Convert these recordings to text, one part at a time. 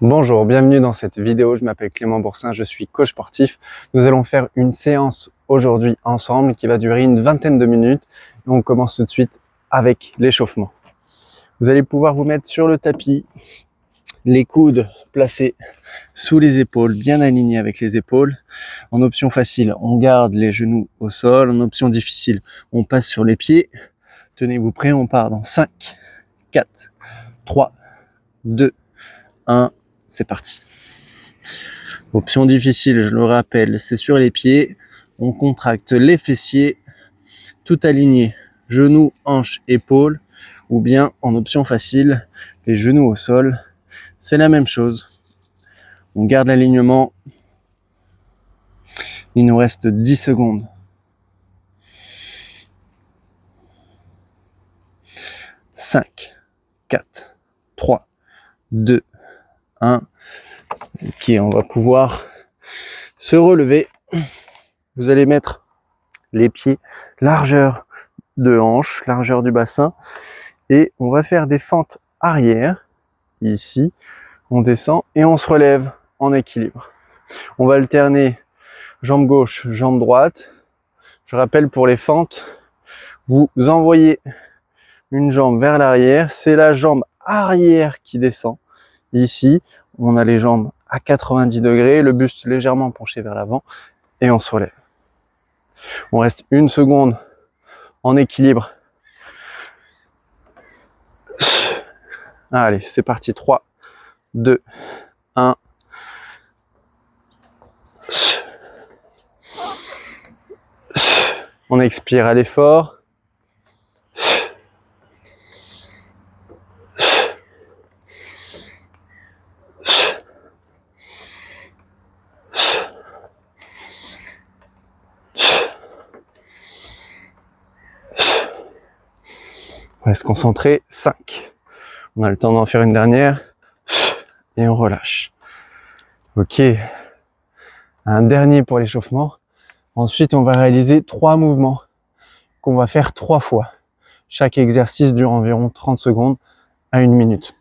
Bonjour, bienvenue dans cette vidéo. Je m'appelle Clément Boursin, je suis coach sportif. Nous allons faire une séance aujourd'hui ensemble qui va durer une vingtaine de minutes. Et on commence tout de suite avec l'échauffement. Vous allez pouvoir vous mettre sur le tapis, les coudes placés sous les épaules, bien alignés avec les épaules. En option facile, on garde les genoux au sol. En option difficile, on passe sur les pieds. Tenez-vous prêts, on part dans 5, 4, 3, 2, 1. C'est parti. Option difficile, je le rappelle, c'est sur les pieds. On contracte les fessiers, tout aligné, genoux, hanches, épaules. Ou bien en option facile, les genoux au sol. C'est la même chose. On garde l'alignement. Il nous reste 10 secondes. 5, 4, 3, 2, 1. Ok, on va pouvoir se relever. Vous allez mettre les pieds largeur de hanche, largeur du bassin. Et on va faire des fentes arrière. Ici, on descend et on se relève en équilibre. On va alterner jambe gauche, jambe droite. Je rappelle pour les fentes, vous envoyez une jambe vers l'arrière. C'est la jambe arrière qui descend. Ici, on a les jambes à 90 degrés, le buste légèrement penché vers l'avant et on se relève. On reste une seconde en équilibre. Allez, c'est parti. 3, 2, 1. On expire à l'effort. On va se concentrer. 5. On a le temps d'en faire une dernière. Et on relâche. Ok. Un dernier pour l'échauffement. Ensuite, on va réaliser 3 mouvements qu'on va faire 3 fois. Chaque exercice dure environ 30 secondes à 1 minute.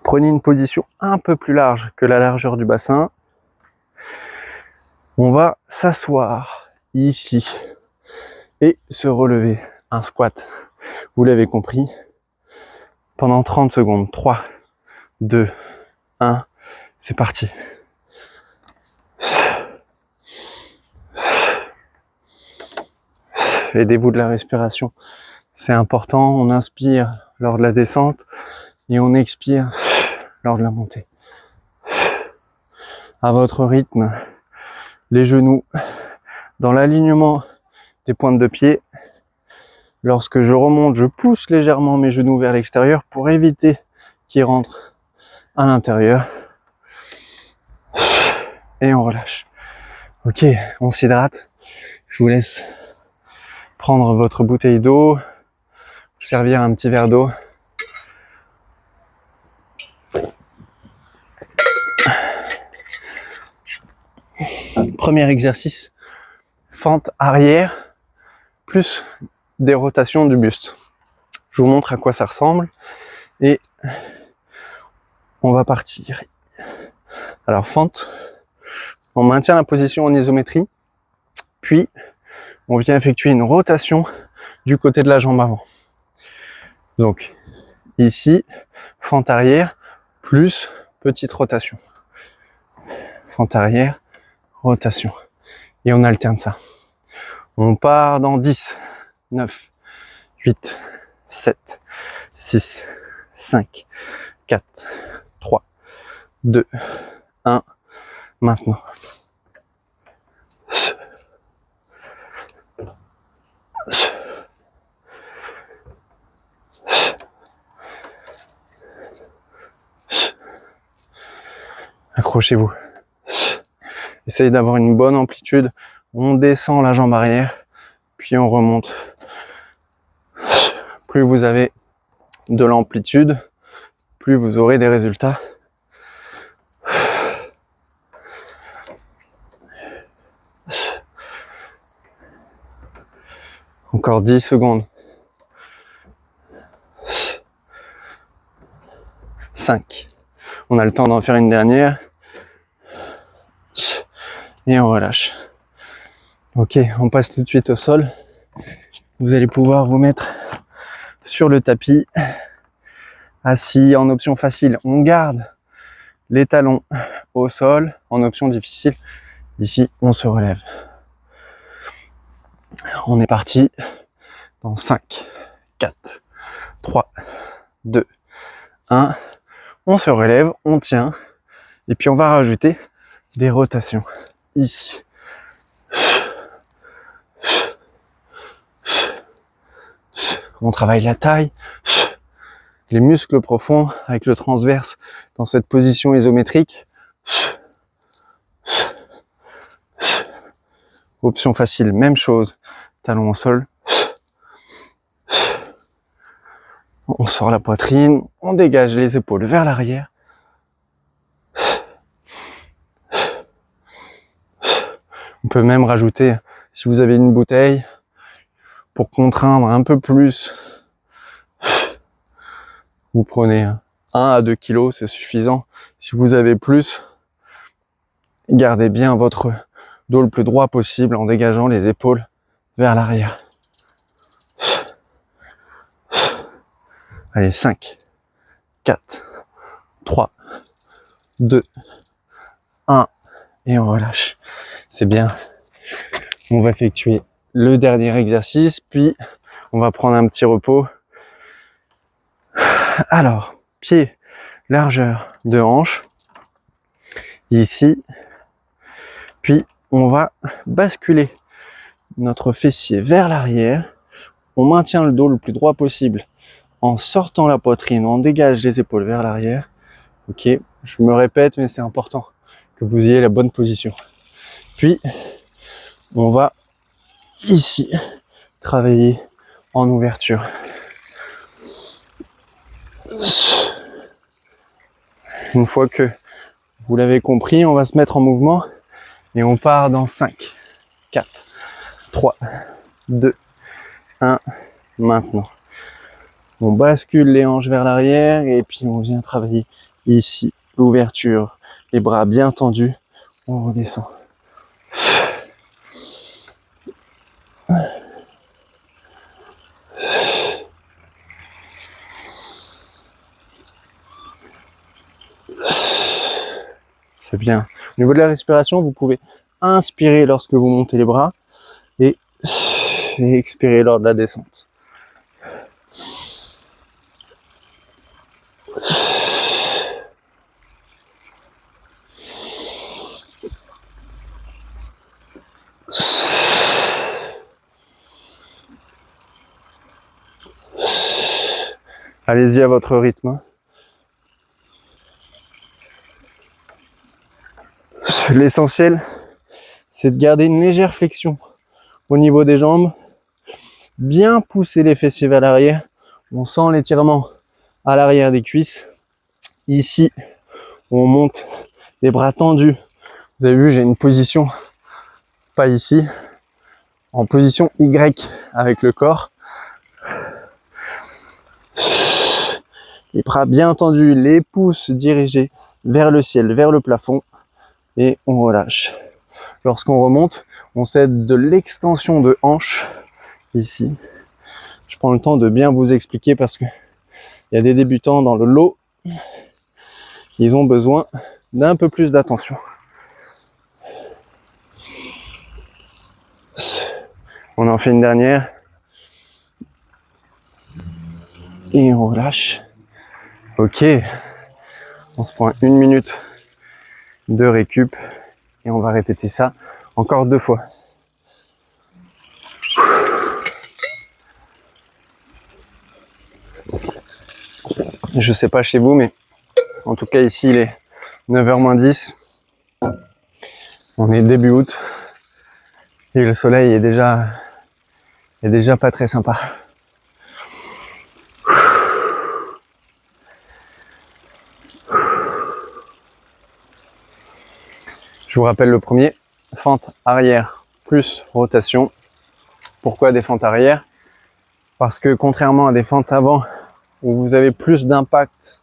Prenez une position un peu plus large que la largeur du bassin. On va s'asseoir ici et se relever. Un squat. Vous l'avez compris. Pendant 30 secondes. 3, 2, 1. C'est parti. Aidez-vous de la respiration. C'est important. On inspire lors de la descente et on expire lors de la montée. À votre rythme, les genoux dans l'alignement des pointes de pied. Lorsque je remonte, je pousse légèrement mes genoux vers l'extérieur pour éviter qu'ils rentrent à l'intérieur. Et on relâche. Ok, on s'hydrate. Je vous laisse prendre votre bouteille d'eau, vous servir un petit verre d'eau. Premier exercice, fente arrière, plus des rotations du buste. Je vous montre à quoi ça ressemble et on va partir. Alors fente, on maintient la position en isométrie, puis on vient effectuer une rotation du côté de la jambe avant. Donc ici, fente arrière, plus petite rotation. Fente arrière, rotation. Et on alterne ça. On part dans 10, 9, 8, 7, 6, 5, 4, 3, 2, 1. Maintenant. Accrochez-vous. Essayez d'avoir une bonne amplitude. On descend la jambe arrière, puis on remonte. Plus vous avez de l'amplitude, plus vous aurez des résultats. Encore 10 secondes. 5, On a le temps d'en faire une dernière. Et on relâche. Ok, on passe tout de suite au sol. Vous allez pouvoir vous mettre sur le tapis, assis en option facile. On garde les talons au sol. En option difficile, ici, on se relève. On est parti dans 5, 4, 3, 2, 1. On se relève, on tient. Et puis on va rajouter des rotations. Ici. On travaille la taille, les muscles profonds avec le transverse dans cette position isométrique. Option facile, même chose. Talon au sol. On sort la poitrine, on dégage les épaules vers l'arrière. On peut même rajouter, si vous avez une bouteille, pour contraindre un peu plus, vous prenez 1 à 2 kilos, c'est suffisant. Si vous avez plus, gardez bien votre dos le plus droit possible en dégageant les épaules vers l'arrière. Allez, 5, 4, 3, 2, 1, et on relâche. C'est bien. On va effectuer le dernier exercice, puis on va prendre un petit repos. Alors, pied, largeur de hanche, ici, puis on va basculer notre fessier vers l'arrière. On maintient le dos le plus droit possible en sortant la poitrine, on dégage les épaules vers l'arrière. Ok, je me répète, mais c'est important que vous ayez la bonne position. Puis, on va ici travailler en ouverture. Une fois que vous l'avez compris, on va se mettre en mouvement et on part dans 5, 4, 3, 2, 1, maintenant. On bascule les hanches vers l'arrière et puis on vient travailler ici, l'ouverture, les bras bien tendus, on redescend. C'est bien. Au niveau de la respiration, vous pouvez inspirer lorsque vous montez les bras et expirer lors de la descente. Allez-y à votre rythme. L'essentiel, c'est de garder une légère flexion au niveau des jambes, bien pousser les fessiers vers l'arrière. On sent l'étirement à l'arrière des cuisses. Ici, on monte les bras tendus. Vous avez vu, j'ai une position, pas ici, en position Y avec le corps. Les bras bien tendus, les pouces dirigés vers le ciel, vers le plafond. Et on relâche. Lorsqu'on remonte, on cède de l'extension de hanche ici. Je prends le temps de bien vous expliquer parce que il y a des débutants dans le lot. Ils ont besoin d'un peu plus d'attention. On en fait une dernière. Et on relâche. Ok. On se prend 1 minute de récup. Et on va répéter ça encore 2 fois. Je sais pas chez vous, mais en tout cas ici il est 9h moins 10. On est début août. Et le soleil est déjà pas très sympa. Je vous rappelle le premier, fente arrière plus rotation. Pourquoi des fentes arrière? Parce que contrairement à des fentes avant, où vous avez plus d'impact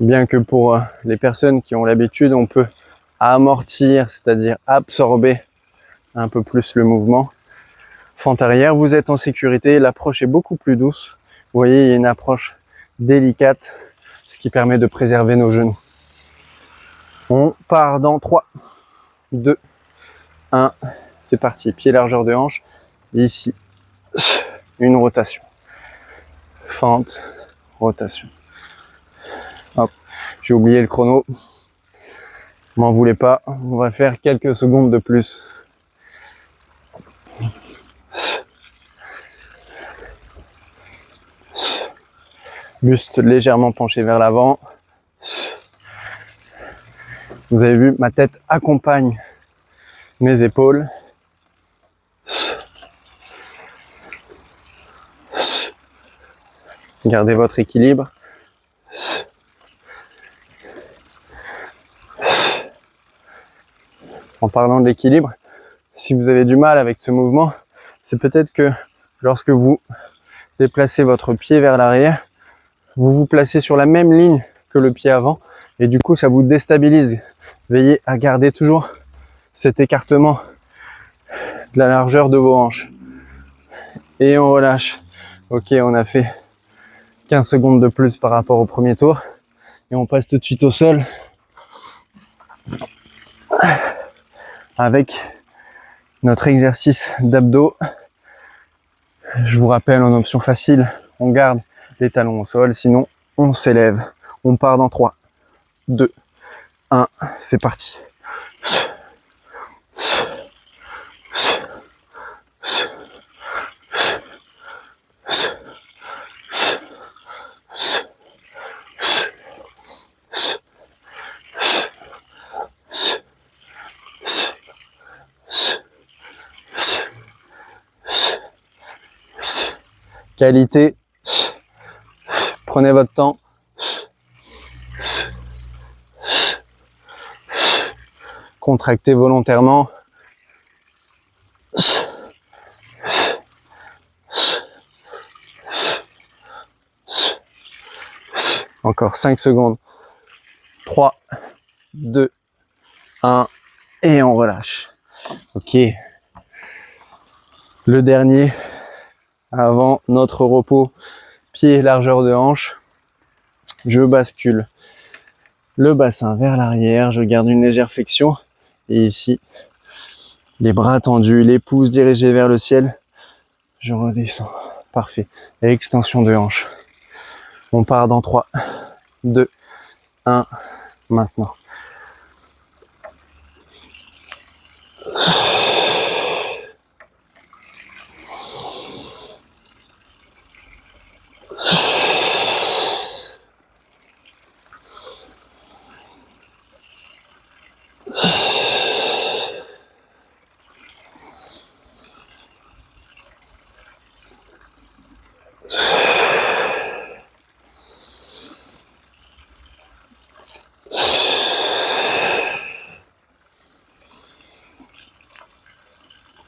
Bien que pour les personnes qui ont l'habitude, on peut amortir, c'est-à-dire absorber un peu plus le mouvement. Fente arrière, vous êtes en sécurité, l'approche est beaucoup plus douce. Vous voyez, il y a une approche délicate, ce qui permet de préserver nos genoux. On part dans 3, 2, 1, c'est parti. Pied largeur de hanche, et ici, une rotation. Fente, rotation. Hop, j'ai oublié le chrono. M'en voulez pas, on va faire quelques secondes de plus. Buste légèrement penché vers l'avant. Vous avez vu, ma tête accompagne mes épaules. Gardez votre équilibre. En parlant de l'équilibre, si vous avez du mal avec ce mouvement, c'est peut-être que lorsque vous déplacez votre pied vers l'arrière, vous vous placez sur la même ligne que le pied avant et du coup ça vous déstabilise. Veillez à garder toujours cet écartement de la largeur de vos hanches. Et on relâche. Ok, on a fait 15 secondes de plus par rapport au premier tour. Et on passe tout de suite au sol. Avec notre exercice d'abdos. Je vous rappelle, en option facile, on garde les talons au sol, sinon on s'élève. On part dans 3, 2, 1, c'est parti. Qualité, prenez votre temps. Contractez volontairement. Encore 5 secondes. 3, 2, 1 et on relâche. Ok. Le dernier avant notre repos, pied largeur de hanche. Je bascule le bassin vers l'arrière, je garde une légère flexion et ici les bras tendus, les pouces dirigés vers le ciel. Je redescends. Parfait. Et extension de hanche. On part dans 3, 2, 1, maintenant.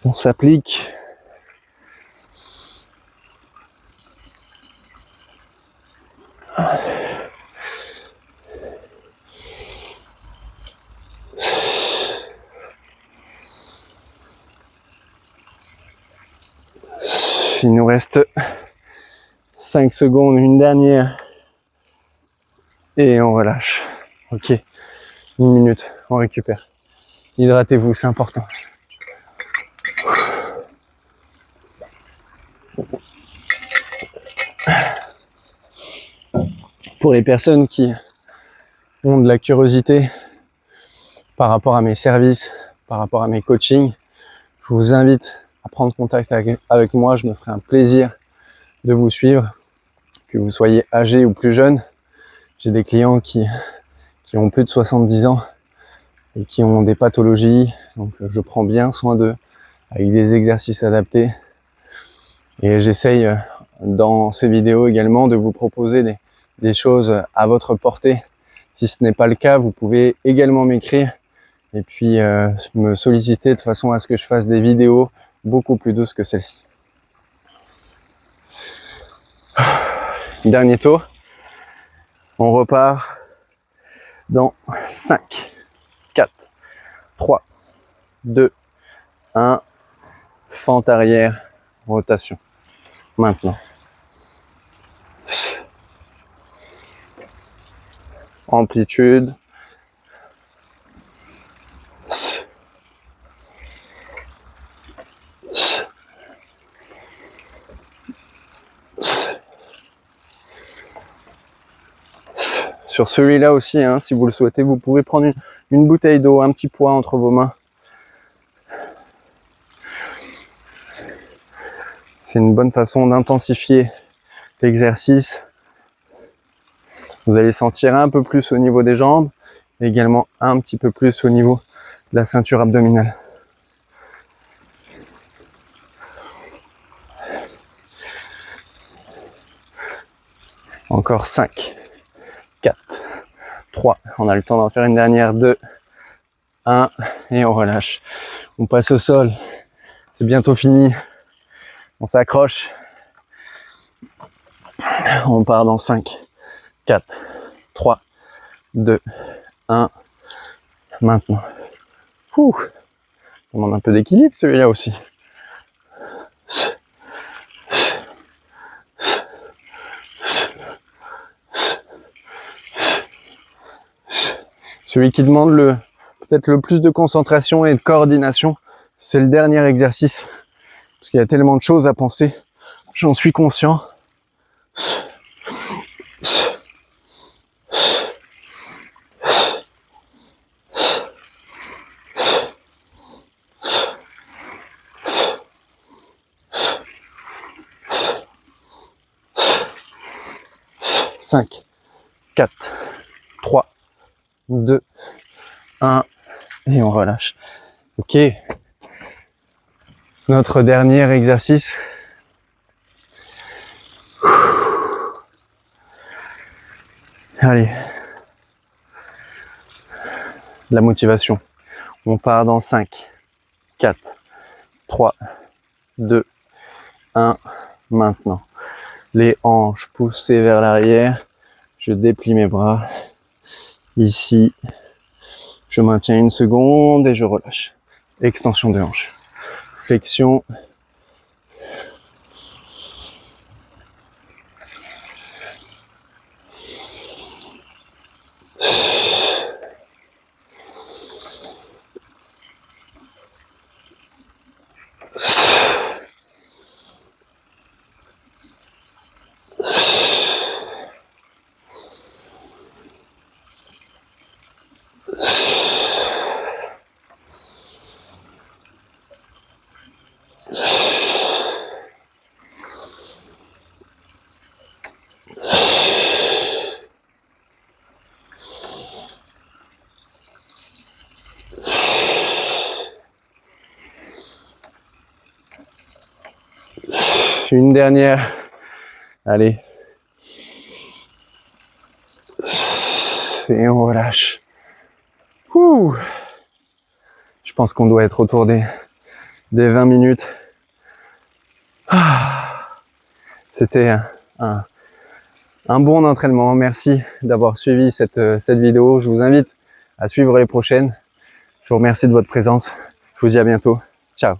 On s'applique. Il nous reste 5 secondes, une dernière. Et on relâche. Ok. 1 minute, on récupère. Hydratez-vous, c'est important. Pour les personnes qui ont de la curiosité par rapport à mes services, par rapport à mes coachings, je vous invite à prendre contact avec moi. Je me ferai un plaisir de vous suivre, que vous soyez âgé ou plus jeune. J'ai des clients qui ont plus de 70 ans et qui ont des pathologies, donc je prends bien soin d'eux avec des exercices adaptés. Et j'essaye dans ces vidéos également de vous proposer des choses à votre portée. Si ce n'est pas le cas, vous pouvez également m'écrire et puis me solliciter de façon à ce que je fasse des vidéos beaucoup plus douces que celle-ci. Dernier tour. On repart dans 5, 4, 3, 2, 1. Fente arrière, rotation. Maintenant. Amplitude. Sur celui-là aussi, hein, si vous le souhaitez, vous pouvez prendre une bouteille d'eau, un petit poids entre vos mains. C'est une bonne façon d'intensifier l'exercice. Vous allez sentir un peu plus au niveau des jambes, et également un petit peu plus au niveau de la ceinture abdominale. Encore 5, 4, 3, on a le temps d'en faire une dernière, 2, 1, et on relâche. On passe au sol, c'est bientôt fini. On s'accroche. On part dans 5, 4, 3, 2, 1. Maintenant. Ouh, on demande un peu d'équilibre celui-là aussi. Celui qui demande peut-être le plus de concentration et de coordination, c'est le dernier exercice. Parce qu'il y a tellement de choses à penser. J'en suis conscient. 5, 4, 3, 2, 1, et on relâche. Ok. Notre dernier exercice. Allez. La motivation. On part dans 5, 4, 3, 2, 1. Maintenant. Les hanches poussées vers l'arrière. Je déplie mes bras. Ici. Je maintiens une seconde et je relâche. Extension de hanche. Flexion. Une dernière. Allez. Et on relâche. Ouh. Je pense qu'on doit être autour des 20 minutes. C'était un bon entraînement. Merci d'avoir suivi cette vidéo. Je vous invite à suivre les prochaines. Je vous remercie de votre présence. Je vous dis à bientôt. Ciao.